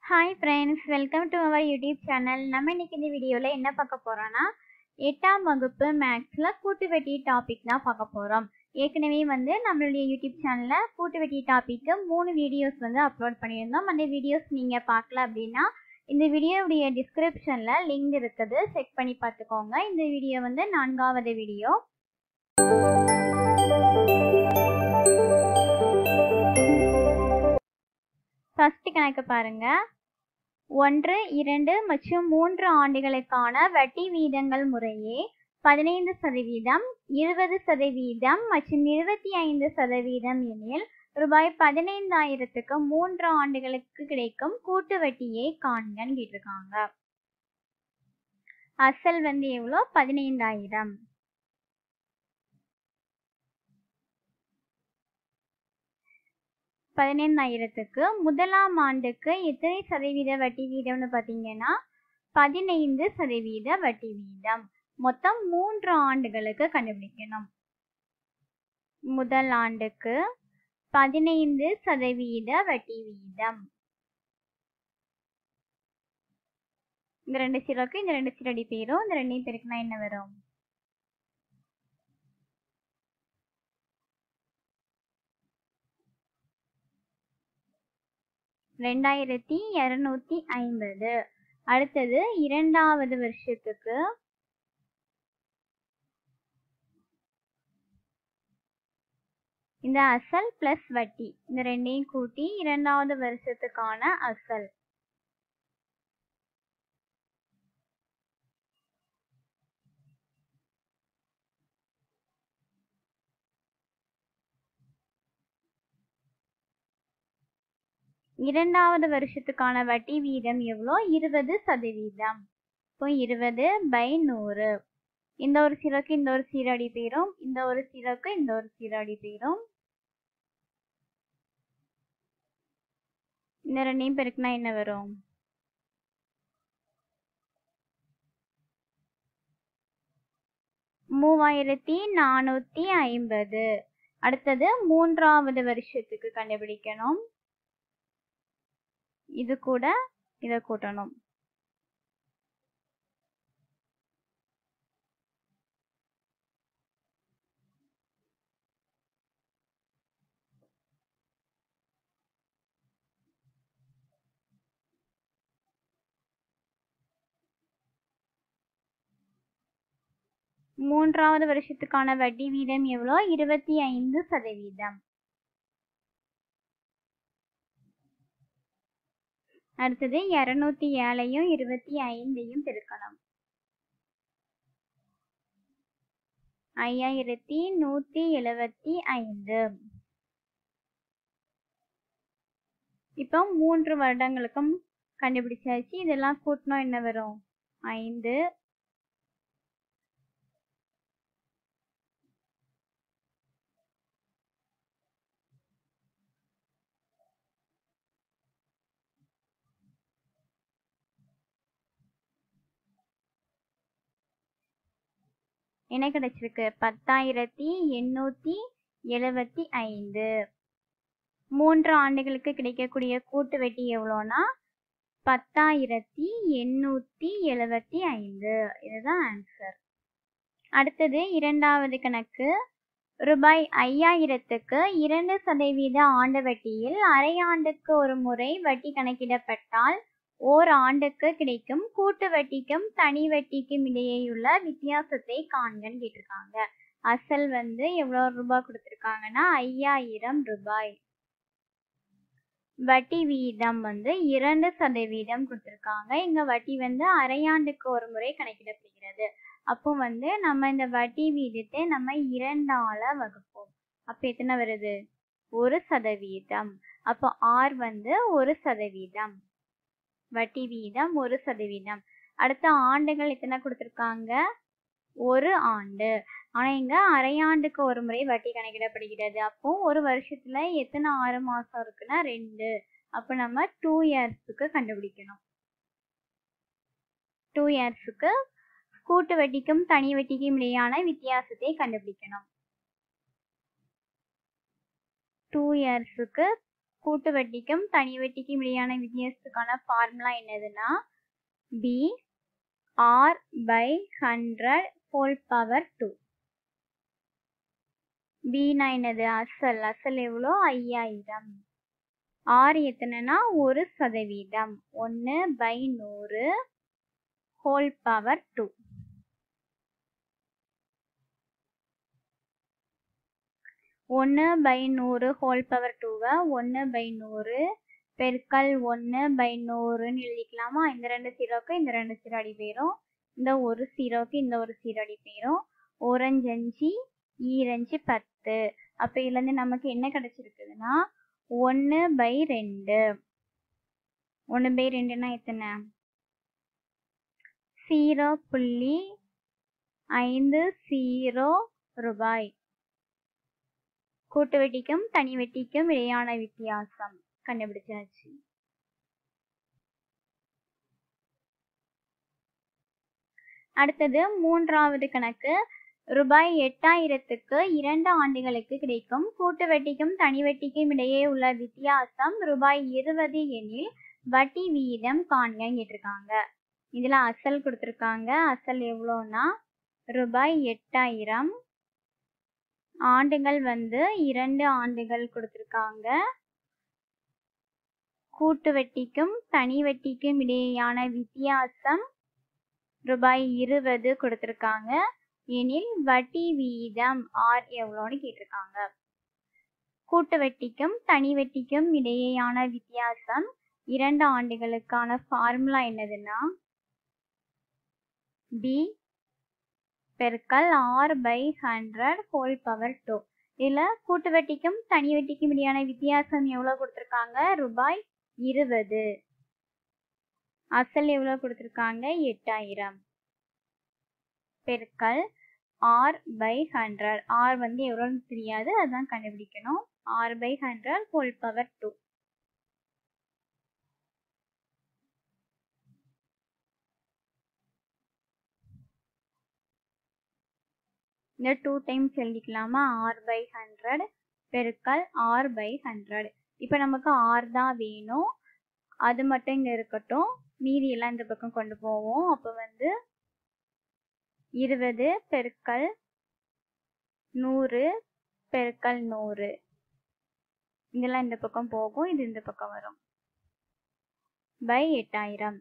Hi friends, welcome to our YouTube channel. நம்ம இன்னைக்கு இந்த வீடியோவில் என்ன பார்க்க போகிறோன்னா 8ஆம் வகுப்பு மேக்ஸில் கூட்டு வெட்டி டாபிக் தான் பார்க்க போகிறோம். ஏற்கனவே நம்மளுடைய யூடியூப் சேனலில் கூட்டு வெட்டி டாப்பிக்கு 3 வீடியோஸ் அப்லோட் பண்ணியிருந்தோம். அந்த வீடியோஸ் நீங்கள் பார்க்கல அப்படின்னா இந்த வீடியோவுடைய டிஸ்கிரிப்ஷனில் லிங்க் இருக்குது, செக் பண்ணி பார்த்துக்கோங்க. இந்த வீடியோ 4வது வீடியோ. ஃபர்ஸ்ட் கணக்கு பாருங்க. 1, 2 மற்றும் 3 ஆண்டுகளுக்கான வட்டி வீதங்கள் முறையே 15%, 20% மற்றும் 25% எனில் ரூபாய் 15,000க்கு 3 ஆண்டுகளுக்கு கிடைக்கும் கூட்டு வட்டியை காண்கன்னு கேட்டிருக்காங்க. அசல் எவ்வளோ? 15,000. முதலாம் ஆண்டுக்கு எத்தனை சதவீத வட்டி வீதம்னு பார்த்தீங்கன்னா 15% வட்டி வீதம். மொத்தம் 3 ஆண்டுகளுக்கு கண்டுபிடிக்கணும். முதல் ஆண்டுக்கு 15% வட்டி வீதம். இந்த 2 சீரோக்கு இந்த 2 சீரோ அடி போயிடும். இந்த 2 பெருக்குனா என்ன வரும்? 2250. அடுத்தது 2வது வருஷத்துக்கு இந்த அசல் பிளஸ் வட்டி இந்த 2ஐயும் கூட்டி 2வது வருஷத்துக்கான அசல். இரண்டாவது வருஷத்துக்கான வட்டி வீதம் எவ்வளோ? 20%. இப்போ 20/100. இந்த ஒரு சீரோக்கு இந்த ஒரு சீரோ அடி போயிடும். இந்த ஒரு சீரோக்கு இந்த ஒரு சீரோ அடி போயிடும். இந்த 2ஐயும் பெருக்குனா என்ன வரும்? 3450. அடுத்தது 3வது வருஷத்துக்கு கண்டுபிடிக்கணும். இது கூட இதை கூட்டணும். மூன்றாவது வருஷத்துக்கான வட்டி வீதம் எவ்வளோ? 25%. அடுத்தது 207ஐயும் 25ஐயும் பெருக்கணும். 5175. இப்போ 3 வருடங்களுக்கும் கண்டுபிடிச்சாச்சு. இதெல்லாம் கூட்டணும் என்ன வரும்? 5 என்ன கிடைச்சிருக்கு? 10,875. 3 ஆண்டுகளுக்கு கிடைக்கக்கூடிய கூட்டு வட்டி எவ்வளோனா 10,875. இதுதான் ஆன்சர். அடுத்தது 2வது கணக்கு. ரூபாய் 5,000க்கு 2% ஆண்டு வட்டியில் அரை ஆண்டுக்கு ஒரு முறை வட்டி கணக்கிடப்பட்டால் ஓர் ஆண்டுக்கு கிடைக்கும் கூட்டு வட்டிக்கும் தனி வட்டிக்கும் இடையேயுள்ள வித்தியாசத்தை காண்கன்னு கேட்டிருக்காங்க. அசல் எவ்வளோ ரூபாய் கொடுத்துருக்காங்கன்னா 5,000 ரூபாய். வட்டி வீதம் 2% கொடுத்துருக்காங்க. இங்க வட்டி அரையாண்டுக்கு ஒரு முறை கணக்கிடப்படுகிறது. அப்போ நம்ம இந்த வட்டி வீதத்தை நம்ம 2ஆல வகுப்போம். அப்ப எத்தனை வருது? 1%. அப்போ ஆர் 1%. வட்டி வீதம் 1%. அடுத்த ஆண்டுகள் எத்தனை கொடுத்துருக்காங்க? 1 ஆண்டு. ஆனா இங்க அரையாண்டுக்கு ஒரு முறை வட்டி கணக்கிடப்படுகிறது. அப்போ ஒரு வருஷத்துல எத்தனை 6 மாசம் இருக்குன்னா 2. அப்ப நம்ம 2 இயர்ஸ்க்கு கண்டுபிடிக்கணும். 2 இயர்ஸ்க்கு கூட்டு வட்டிக்கும் தனி வட்டிக்கும் இடையான வித்தியாசத்தை கண்டுபிடிக்கணும். 2 இயர்ஸ்க்கு கூட்டு வட்டிக்கும் தனி வட்டிக்கும் இடையான வித்தியாசத்துக்கான ஃபார்முலா என்னதுன்னா P R by 100 whole power 2. பின்னா என்னது? அசல் எவ்வளோ? 5000. ஆர் எத்தனைனா 1%, 1/100 ஹோல் பவர் 2. ஒன்று பை 100 ஹோல் பவர் 2வை 1/100 பெருக்கல் 1/100ன்னு எழுதிக்கலாமா? இந்த 2 0க்கு இந்த 2 0 அடி போயிடும். இந்த ஒரு 0க்கு இந்த ஒரு 0 அடி போயிடும். 1 5 2 10. அப்போ இதுலேருந்து நமக்கு என்ன கிடைச்சிருக்குதுன்னா 1/2. 1/2னா எத்தனை? 0.50 ரூபாய். கூட்டு வட்டிக்கும் தனி வட்டிக்கும் இடையான வித்தியாசம் கண்டுபிடிச்சாச்சு. அடுத்தது மூன்றாவது கணக்கு. ரூபாய் 8000க்கு 2 ஆண்டுகளுக்கு கிடைக்கும் கூட்டு வட்டிக்கும் தனி வட்டிக்கும் இடையே உள்ள வித்தியாசம் ரூபாய் 20 எனில் வட்டி வீதம் காண்க கேட்டிருக்காங்க. இதுல அசல் கொடுத்துருக்காங்க. அசல் எவ்வளோன்னா ரூபாய் 8000. ஆண்டுகள் 2 ஆண்டுகள் கொடுத்துருக்காங்க. கூட்டு வட்டிக்கும் தனி வட்டிக்கும் இடையேயான வித்தியாசம் ரூபாய் 20 கொடுத்துருக்காங்க. எனில் வட்டி வீதம் ஆர் எவ்வளோன்னு கேட்டிருக்காங்க. கூட்டு வட்டிக்கும் தனி வட்டிக்கும் இடையேயான வித்தியாசம் 2 ஆண்டுகளுக்கான ஃபார்முலா என்னதுன்னா பி பெருக்கல் R/100 ஹோல் பவர் 2. இதில் கூட்டு வட்டிக்கும் தனி வட்டிக்கும் இடையான வித்தியாசம் எவ்வளோ கொடுத்துருக்காங்க? ரூபாய் 20. அசல் எவ்வளோ கொடுத்துருக்காங்க? 8000 பெருக்கல் R/100. R எவ்வளோன்னு தெரியாது, அதுதான் கண்டுபிடிக்கணும். R/100 whole power 2. இந்த 2 டைம்ஸ் எழுதிக்கலாமா? R/100 பெருக்கல் R/100. இப்போ நமக்கு R தான் வேணும், அது மட்டும் இங்கே இருக்கட்டும். மீதி எல்லாம் இந்த பக்கம் கொண்டு போவோம். அப்போ 20 பெருக்கல் 100 பெருக்கல் 100 இதெல்லாம் இந்த பக்கம் போகும், இது இந்த பக்கம் வரும். பை 8000.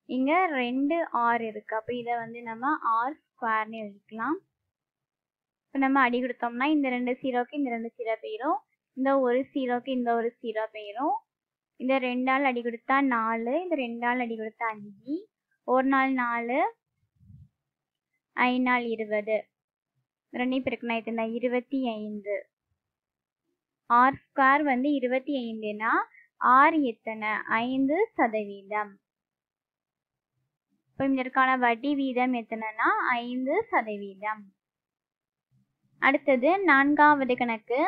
இங்கே 2 R இருக்கு. அப்போ இதை நம்ம R² எழுதிக்கலாம். இப்போ நம்ம அடி கொடுத்தோம்னா இந்த 2 0க்கு இந்த 2 0 போயிடும். இந்த ஒரு 0க்கு இந்த ஒரு 0 போயிடும். இந்த 2 ஆல் அடி கொடுத்தா 4, இந்த 2 ஆல் அடி கொடுத்தா 5. 1 நாள் 4, 5 நாள் 20. 2 பெருக்குனா எத்தனை? 25. R² 25னா R எத்தனை? 5%. இப்போ இதற்கான வட்டி வீதம் எத்தனைனா 5%. அடுத்தது 4வது கணக்கு.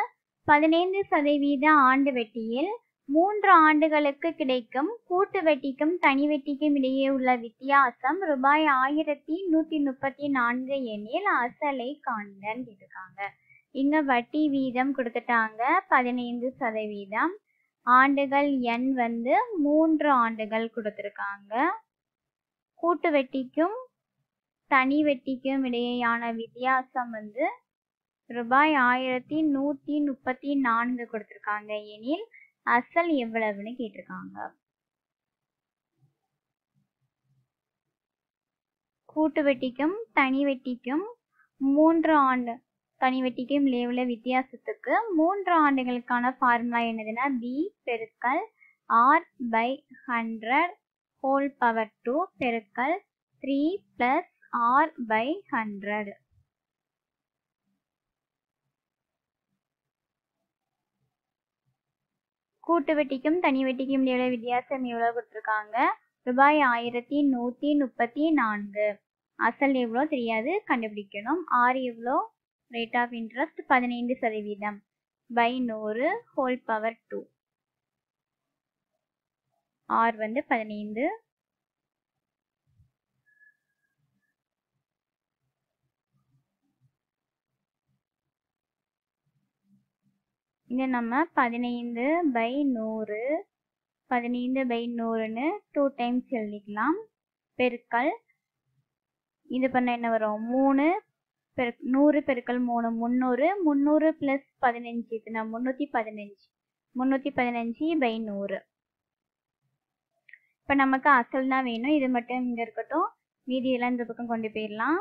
15% ஆண்டு வட்டியில் 3 ஆண்டுகளுக்கு கிடைக்கும் கூட்டு வட்டிக்கும் தனி வட்டிக்கும் இடையே உள்ள வித்தியாசம் ரூபாய் 1134 எனில் அசலை காண்கன்னு கேட்டிருக்காங்க. இங்க வட்டி வீதம் கொடுத்துட்டாங்க 15%. ஆண்டுகள் எண் 3 ஆண்டுகள் கொடுத்துருக்காங்க. கூட்டு வட்டிக்கும் தனி வட்டிக்கும் இடையேயான வித்தியாசம் ரூபாய் 1134 கொடுத்துருக்காங்க. எனில் அசல் எவ்வளவுன்னு கேட்டிருக்காங்க. கூட்டு வட்டிக்கும் தனி வட்டிக்கும் 3 ஆண்டு தனி வட்டிக்கும் உள்ள வித்தியாசத்துக்கு 3 ஆண்டுகளுக்கான ஃபார்முலா என்னதுன்னா பி பெருக்கல் R/100 ஹோல் பவர் 2 பெருக்கல் 3 + R/100. கூட்டு வட்டிக்கும் தனி வட்டிக்கும் இடையில வித்தியாசம் எவ்வளவு கொடுத்துருக்காங்க? ரூபாய் 1134. அசல் எவ்வளோ தெரியாது, கண்டுபிடிக்கணும். R எவ்வளோ? Rate of interest 15% by 100 whole power 2. R 15. இதை நம்ம 15/100 15/100ன்னு 2 டைம்ஸ் எழுதிக்கலாம். பெருக்கல் இது பண்ண என்ன வரும் 3 100 பெருக்கல் 3 300 300 + 15 எத்தனை 315 315/100. இப்போ நமக்கு அசல் தான் வேணும். இது மட்டும் இங்கே இருக்கட்டும். மீதி எல்லாம் இந்த பக்கம் கொண்டு போயிடலாம்.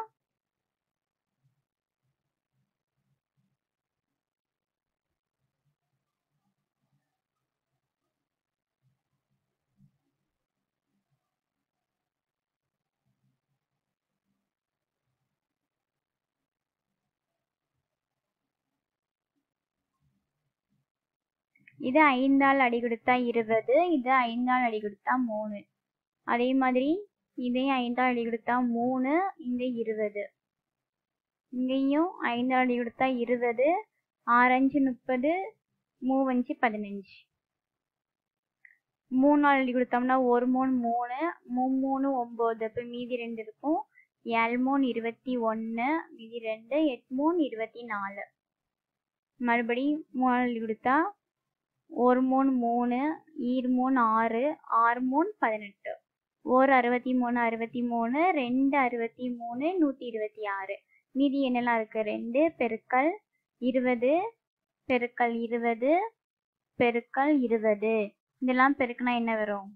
இது 5ஆல் அடி கொடுத்தா 20, இது 5ஆல் அடி கொடுத்தா 3. அதே மாதிரி இதையும் 5ஆல் அடி கொடுத்தா 3, இங்கே 20. இங்கேயும் 5ஆல் அடி கொடுத்தா 20, 6×5 30, 3×5 15. 3ஆல் அடி கொடுத்தோம்னா 1 3 3, 3 3 9. இப்போ மீதி 2 இருக்கும். 7 3 21, மீதி 2, 8 3 24. மறுபடியும் 3ஆல் அடி கொடுத்தா 1 3 3, 2 3 6, 6 3 18. 1 63 63, 2 63, 126. மீதி என்னெல்லாம் இருக்கு 2 பெருக்கல் 20 பெருக்கல் 20 பெருக்கல் 20. இதெல்லாம் பெருக்கினா என்ன வரும்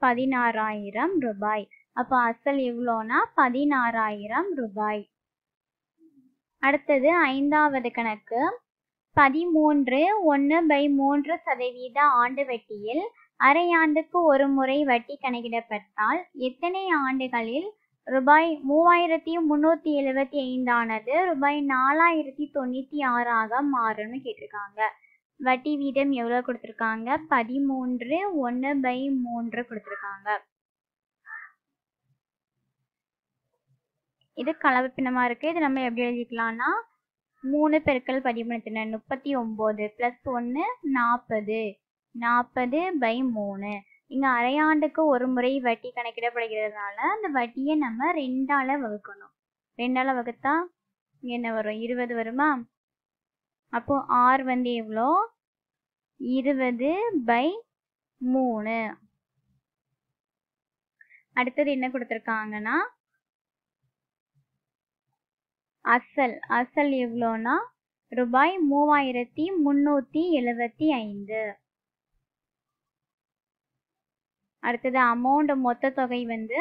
16,000 ரூபாய். அப்போ அசல் எவ்வளோனா 16,000 ரூபாய். அடுத்தது 5வது கணக்கு. 13 1/3% ஆண்டு வட்டியில் அரையாண்டுக்கு ஒரு முறை வட்டி கணக்கிடப்பட்டால் எத்தனை ஆண்டுகளில் ரூபாய் 3,375 ஆனது ரூபாய் 4,096 ஆக மாறும்னு கேட்டிருக்காங்க. வட்டி வீதம் எவ்வளோ கொடுத்துருக்காங்க 13 1/3 கொடுத்துருக்காங்க. இது கலவைப்பினமா இருக்கு. இது நம்ம எப்படி எழுதிக்கலாம்னா 3 பெருக்கல் 13 39 + 1 40 40/3. இங்க அரையாண்டுக்கு ஒரு முறை வட்டி கணக்கிடப்படுகிறதுனால அந்த வட்டியை நம்ம 2ஆல வகுக்கணும். 2ஆல வகுத்தா என்ன வரும் 20 வருமா? அப்போ R வந்து எவ்வளோ 20/3. அடுத்தது என்ன கொடுத்துருக்காங்கன்னா அசல் எவ்வளோனா ரூபாய் 3,375. அடுத்தது அமௌண்ட் மொத்த தொகை வந்து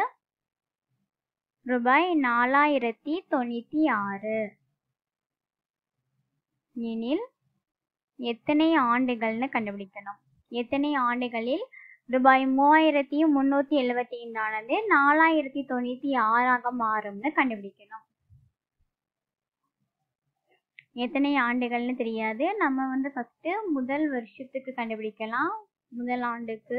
ரூபாய் 4,096 எனில் எத்தனை ஆண்டுகள்னு கண்டுபிடிக்கணும். எத்தனை ஆண்டுகளில் ரூபாய் 3,375 ஆனது 4,096 மாறும்னு கண்டுபிடிக்கணும். எத்தனை ஆண்டுகள்னு தெரியாது. நம்ம வந்து ஃபர்ஸ்ட் முதல் வருஷத்துக்கு கண்டுபிடிக்கலாம். முதல் ஆண்டுக்கு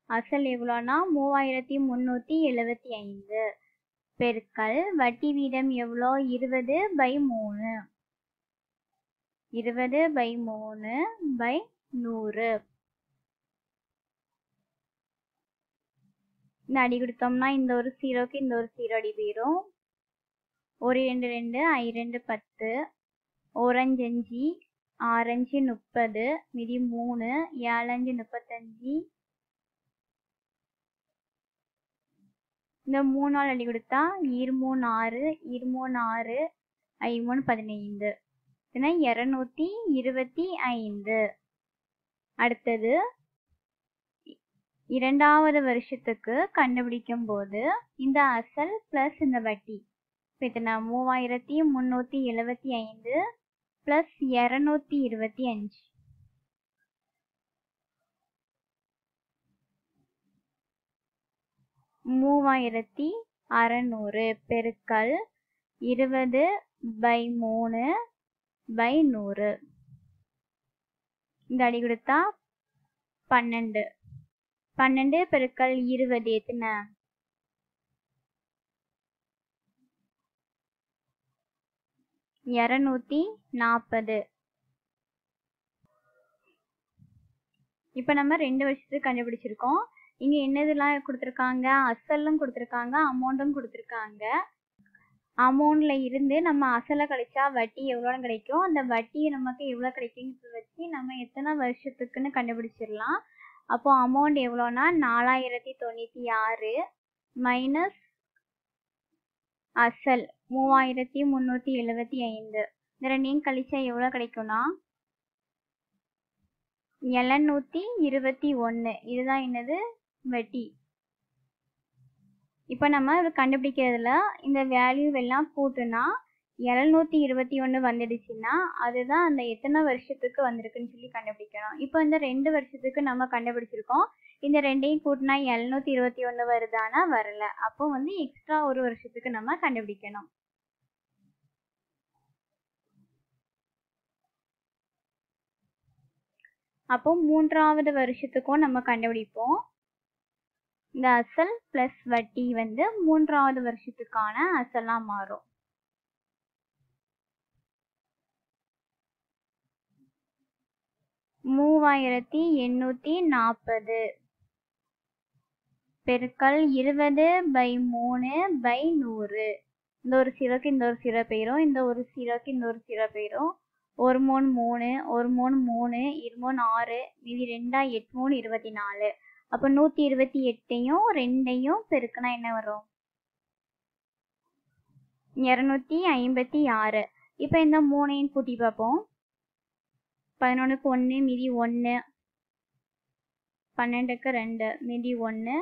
அசல் எவ்வளோனா 3,375 பெருக்கல் வட்டி வீதம் எவ்வளோ 20/3 20/3/100. இந்த அடி கொடுத்தோம்னா இந்த ஒரு 0க்கு இந்த ஒரு 0 அடி போயிடும். 1 2 2 I 2 10 1 5 5 6 5 30 மீதி 3 7 5 35. இந்த 3ஆல் அடி கொடுத்தா 2 3 6 2 3 6 I 3 15. 225. அடுத்தது இரண்டாவது வருஷத்துக்கு கண்டுபிடிக்கும் போது இந்த அசல் பிளஸ் இந்த வட்டி எத்தனை 3,375 + 225. $3,600 பெருக்கல் 20/3/100. இந்த அடி கொடுத்தா 12. 12 பெருக்கல் 20 எத்தனை 240. இப்போ நம்ம 2 வருஷத்துக்கு கண்டுபிடிச்சிருக்கோம். இங்க என்னதெல்லாம் கொடுத்துருக்காங்க அசலும் கொடுத்துருக்காங்க அமௌண்ட்டும் கொடுத்துருக்காங்க. அமௌண்ட்ல இருந்து நம்ம அசலை கழிச்சா வட்டி எவ்வளோன்னு கிடைக்கும், அந்த வட்டி நமக்கு எவ்வளோ கிடைக்குங்கிறத வச்சு நம்ம எத்தனை வருஷத்துக்குன்னு கண்டுபிடிச்சிடலாம். அப்போ அமௌண்ட் எவ்வளோனா 4096 மைனஸ் அசல் 3375. இந்த ரெண்டையும் கழிச்சா எவ்வளோ கிடைக்கும்னா 721. இதுதான் என்னது வட்டி. இப்போ நம்ம இதை கண்டுபிடிக்கிறதுல இந்த வேல்யூ எல்லாம் கூட்டுனா 721 வந்துடுச்சுன்னா அதுதான் அந்த எத்தனை வருஷத்துக்கு வந்திருக்குன்னு சொல்லி கண்டுபிடிக்கணும். இப்போ இந்த 2 வருஷத்துக்கு நம்ம கண்டுபிடிச்சிருக்கோம். இந்த ரெண்டையும் கூட்டினா 721 வருதானா வரல. அப்போ வந்து எக்ஸ்ட்ரா ஒரு வருஷத்துக்கு நம்ம கண்டுபிடிக்கணும். அப்போ 3வது வருஷத்துக்கும் நம்ம கண்டுபிடிப்போம். இந்த அசல் பிளஸ் வட்டி வந்து 3வது வருஷத்துக்கான அசலா மாறும். $3840 பெருக்கல் 20/3/100. இந்த ஒரு சீரோக்கு இந்த ஒரு சீரோ போயிடும், இந்த ஒரு சீரோக்கு இந்த ஒரு சீரோ போயிடும். 1 3 3 1 3 3 2 6 மீதி 2 8 3 24. அப்போ 128யும் 2யும் பெருக்குனா என்ன வரும்? 256. இப்போ இந்த 3ஐயும் கூட்டி பார்ப்போம். 11க்கு 1 மீதி 1, 12க்கு 2 மீதி 1,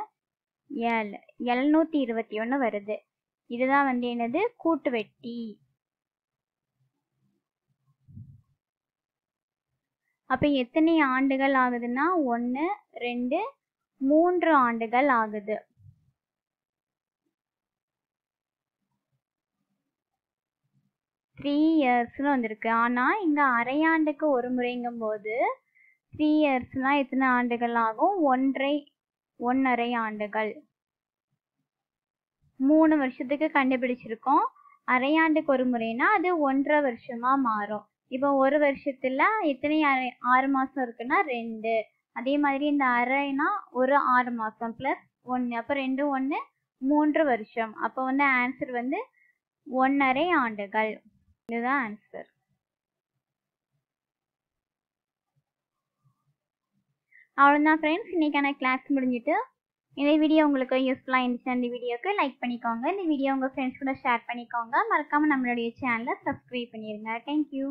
7. 721 வருது. இதுதான் வந்து என்னது கூட்டு வெட்டி. அப்ப எத்தனை ஆண்டுகள் ஆகுதுன்னா 1 2 3 ஆண்டுகள் ஆகுது. த்ரீ இயர்ஸ்னு வந்திருக்கு. ஆனா இங்க அரையாண்டுக்கு ஒரு முறைங்கும் போது 3 இயர்ஸ்னா எத்தனை ஆண்டுகள் ஆகும்? 1.5 ஆண்டுகள். 3 வருஷத்துக்கு கண்டுபிடிச்சிருக்கோம். அரையாண்டுக்கு ஒரு முறைனா அது 1.5 வருஷமா மாறும். இப்போ ஒரு வருஷத்துல எத்தனை 6 மாசம் இருக்குன்னா 2. அதே மாதிரி இந்த அரைனா ஒரு 6 மாசம் பிளஸ் 1. அப்போ 2 1 3 வருஷம். அப்போ வந்து ஆன்சர் வந்து 1.5 ஆண்டுகள். இதுதான் ஆன்சர். அவ்வளோதான் ஃப்ரெண்ட்ஸ், இன்னைக்கான கிளாஸ் முடிஞ்சிட்டு. இந்த வீடியோ உங்களுக்கு யூஸ்ஃபுல்லாக இருந்துச்சு. இந்த வீடியோக்கு லைக் பண்ணிக்கோங்க. இந்த வீடியோ உங்கள் ஃப்ரெண்ட்ஸ் கூட ஷேர் பண்ணிக்கோங்க. மறக்காமல் நம்மளுடைய சேனலை சப்ஸ்கிரைப் பண்ணிடுங்க. தேங்க்யூ.